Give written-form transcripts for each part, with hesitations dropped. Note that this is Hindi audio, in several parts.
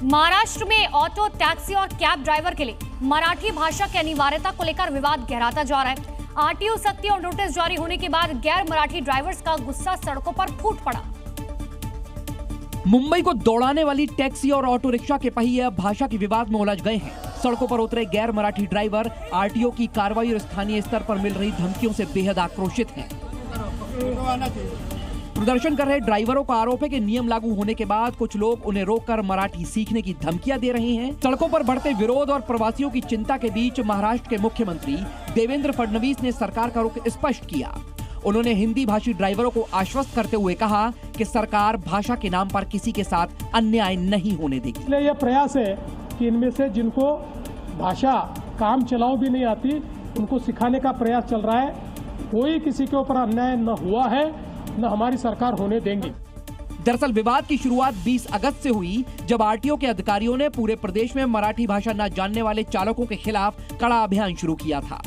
महाराष्ट्र में ऑटो, टैक्सी और कैब ड्राइवर के लिए मराठी भाषा की अनिवार्यता को लेकर विवाद गहराता जा रहा है। आरटीओ सख्ती और नोटिस जारी होने के बाद गैर मराठी ड्राइवर्स का गुस्सा सड़कों पर फूट पड़ा। मुंबई को दौड़ाने वाली टैक्सी और ऑटो रिक्शा के पहिए अब भाषा के विवाद में उलझ गए हैं। सड़कों पर उतरे गैर मराठी ड्राइवर आरटीओ की कार्रवाई और स्थानीय स्तर पर मिल रही धमकियों से बेहद आक्रोशित हैं। प्रदर्शन कर रहे ड्राइवरों का आरोप है कि नियम लागू होने के बाद कुछ लोग उन्हें रोककर मराठी सीखने की धमकियां दे रहे हैं। सड़कों पर बढ़ते विरोध और प्रवासियों की चिंता के बीच महाराष्ट्र के मुख्यमंत्री देवेंद्र फडणवीस ने सरकार का रुख स्पष्ट किया। उन्होंने हिंदी भाषी ड्राइवरों को आश्वस्त करते हुए कहा कि सरकार भाषा के नाम पर किसी के साथ अन्याय नहीं होने देगी। इसलिए यह प्रयास है कि इनमें से जिनको भाषा काम चलाओ भी नहीं आती, उनको सिखाने का प्रयास चल रहा है। कोई किसी के ऊपर अन्याय न हुआ है, न हमारी सरकार होने देंगी। दरअसल विवाद की शुरुआत 20 अगस्त से हुई, जब आरटीओ के अधिकारियों ने पूरे प्रदेश में मराठी भाषा न जानने वाले चालकों के खिलाफ कड़ा अभियान शुरू किया था।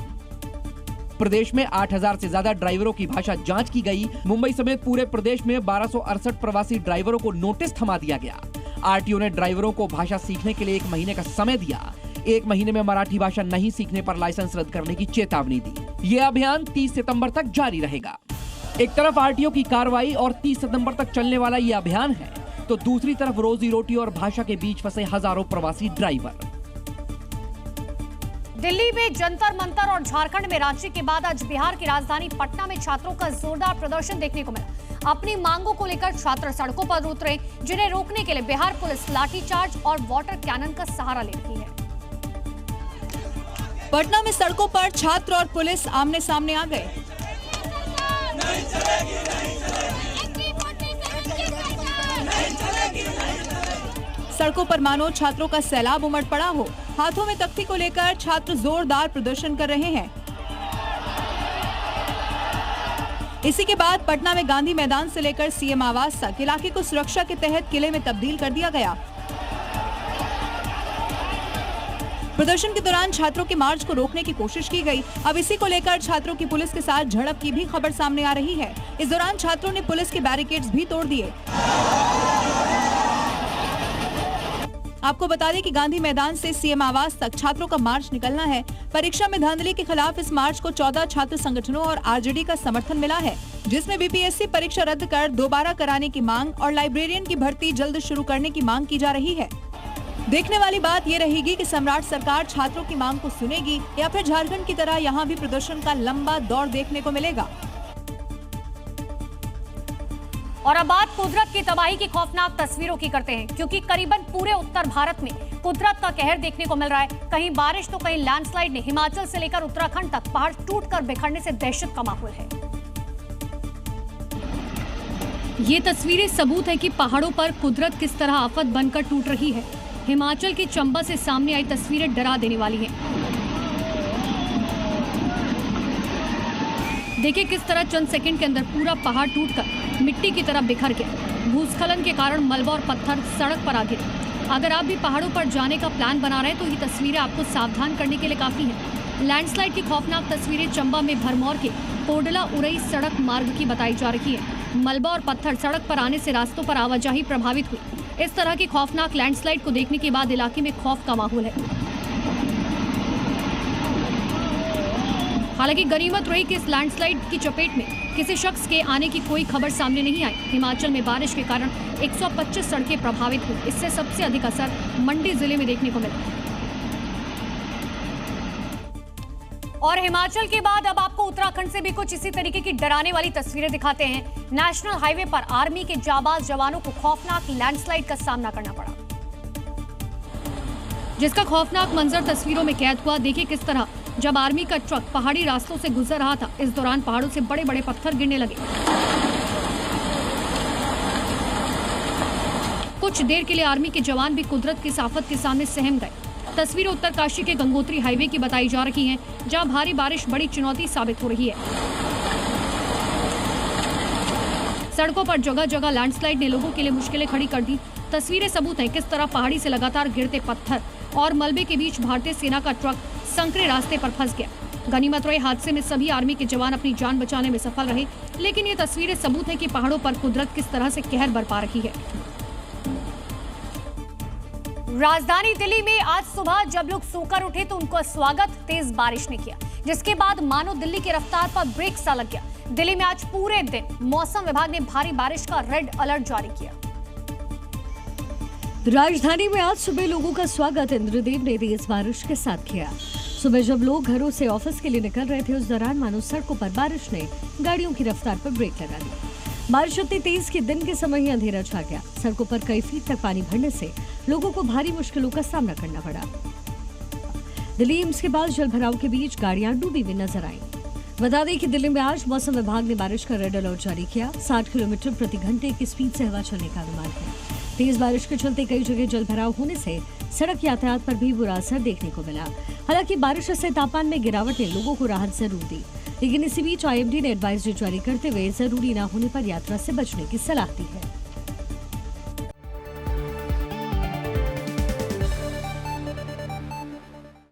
प्रदेश में 8000 से ज्यादा ड्राइवरों की भाषा जांच की गई। मुंबई समेत पूरे प्रदेश में 1268 प्रवासी ड्राइवरों को नोटिस थमा दिया गया। आरटीओ ने ड्राइवरों को भाषा सीखने के लिए 1 महीने का समय दिया। 1 महीने में मराठी भाषा नहीं सीखने पर लाइसेंस रद्द करने की चेतावनी दी। ये अभियान 30 सितंबर तक जारी रहेगा। एक तरफ आरटीओ की कार्रवाई और 30 सितंबर तक चलने वाला ये अभियान है, तो दूसरी तरफ रोजी रोटी और भाषा के बीच फंसे हजारों प्रवासी ड्राइवर। दिल्ली में जंतर मंतर और झारखंड में रांची के बाद आज बिहार की राजधानी पटना में छात्रों का जोरदार प्रदर्शन देखने को मिला। अपनी मांगों को लेकर छात्र सड़कों पर उतरे, जिन्हें रोकने के लिए बिहार पुलिस लाठीचार्ज और वाटर कैनन का सहारा ले रही है। पटना में सड़कों पर छात्र और पुलिस आमने सामने आ गए। सड़कों पर मानो छात्रों का सैलाब उमड़ पड़ा हो। हाथों में तख्ती को लेकर छात्र जोरदार प्रदर्शन कर रहे हैं। इसी के बाद पटना में गांधी मैदान से लेकर सीएम आवास तक इलाके को सुरक्षा के तहत किले में तब्दील कर दिया गया। प्रदर्शन के दौरान छात्रों के मार्च को रोकने की कोशिश की गई। अब इसी को लेकर छात्रों की पुलिस के साथ झड़प की भी खबर सामने आ रही है। इस दौरान छात्रों ने पुलिस के बैरिकेड्स भी तोड़ दिए। आपको बता दें कि गांधी मैदान से सीएम आवास तक छात्रों का मार्च निकलना है। परीक्षा में धांधली के खिलाफ इस मार्च को 14 छात्र संगठनों और आरजेडी का समर्थन मिला है, जिसमें बीपीएससी परीक्षा रद्द कर दोबारा कराने की मांग और लाइब्रेरियन की भर्ती जल्द शुरू करने की मांग की जा रही है। देखने वाली बात ये रहेगी कि सम्राट सरकार छात्रों की मांग को सुनेगी या फिर झारखंड की तरह यहाँ भी प्रदर्शन का लंबा दौर देखने को मिलेगा। और अब बात कुदरत की तबाही की खौफनाक तस्वीरों की करते हैं, क्योंकि करीबन पूरे उत्तर भारत में कुदरत का कहर देखने को मिल रहा है। कहीं बारिश तो कहीं लैंडस्लाइड ने हिमाचल से लेकर उत्तराखंड तक पहाड़ टूटकर बिखरने से दहशत का माहौल है। ये तस्वीरें सबूत है कि पहाड़ों पर कुदरत किस तरह आफत बनकर टूट रही है। हिमाचल के चंबा से सामने आई तस्वीरें डरा देने वाली हैं। देखिए किस तरह चंद सेकंड के अंदर पूरा पहाड़ टूटकर मिट्टी की तरह बिखर गया। भूस्खलन के कारण मलबा और पत्थर सड़क पर आ गिरे। अगर आप भी पहाड़ों पर जाने का प्लान बना रहे हैं तो ये तस्वीरें आपको सावधान करने के लिए काफी है। लैंडस्लाइड की खौफनाक तस्वीरें चंबा में भरमौर के कोडला उरई सड़क मार्ग की बताई जा रही है। मलबा और पत्थर सड़क पर आने से रास्तों पर आवाजाही प्रभावित हुई। इस तरह की खौफनाक लैंडस्लाइड को देखने के बाद इलाके में खौफ का माहौल है। हालांकि गनीमत रही कि इस लैंडस्लाइड की चपेट में किसी शख्स के आने की कोई खबर सामने नहीं आई। हिमाचल में बारिश के कारण 125 सड़कें प्रभावित हुई। इससे सबसे अधिक असर मंडी जिले में देखने को मिला। और हिमाचल के बाद अब आपको उत्तराखंड से भी कुछ इसी तरीके की डराने वाली तस्वीरें दिखाते हैं। नेशनल हाईवे पर आर्मी के जाबाज जवानों को खौफनाक लैंडस्लाइड का सामना करना पड़ा, जिसका खौफनाक मंजर तस्वीरों में कैद हुआ। देखिए किस तरह जब आर्मी का ट्रक पहाड़ी रास्तों से गुजर रहा था, इस दौरान पहाड़ों से बड़े बड़े पत्थर गिरने लगे। कुछ देर के लिए आर्मी के जवान भी कुदरत की आफत के सामने सहम गए। तस्वीरें उत्तरकाशी के गंगोत्री हाईवे की बताई जा रही हैं, जहां भारी बारिश बड़ी चुनौती साबित हो रही है। सड़कों पर जगह जगह लैंडस्लाइड ने लोगों के लिए मुश्किलें खड़ी कर दी। तस्वीरें सबूत हैं किस तरह पहाड़ी से लगातार गिरते पत्थर और मलबे के बीच भारतीय सेना का ट्रक संकरे रास्ते पर फंस गया। गनीमत रहे हादसे में सभी आर्मी के जवान अपनी जान बचाने में सफल रहे, लेकिन ये तस्वीरें सबूत हैं कि पहाड़ों पर कुदरत किस तरह से कहर बरपा रही है। राजधानी दिल्ली में आज सुबह जब लोग सोकर उठे तो उनका स्वागत तेज बारिश ने किया, जिसके बाद मानो दिल्ली की रफ्तार पर ब्रेक सा लग गया। दिल्ली में आज पूरे दिन मौसम विभाग ने भारी बारिश का रेड अलर्ट जारी किया। राजधानी में आज सुबह लोगों का स्वागत इंद्रदेव ने तेज बारिश के साथ किया। सुबह जब लोग घरों से ऑफिस के लिए निकल रहे थे, उस दौरान मानो सड़कों पर बारिश ने गाड़ियों की रफ्तार पर ब्रेक लगा दी। बारिश इतनी तेज कि दिन के समय ही अंधेरा छा गया। सड़कों पर कई फीट तक पानी भरने से लोगों को भारी मुश्किलों का सामना करना पड़ा। दिल्ली एम्स के पास जलभराव के बीच गाड़ियां डूबी हुई नजर आईं। बता दें कि दिल्ली में आज मौसम विभाग ने बारिश का रेड अलर्ट जारी किया। 60 किलोमीटर प्रति घंटे की स्पीड से हवा चलने का अनुमान है। तेज बारिश के चलते कई जगह जलभराव होने से सड़क यातायात पर भी बुरा असर देखने को मिला। हालांकि बारिश से तापमान में गिरावट ने लोगों को राहत जरूर दी, लेकिन इसी बीच IMD ने एडवाइजरी जारी करते हुए जरूरी न होने पर यात्रा से बचने की सलाह दी है।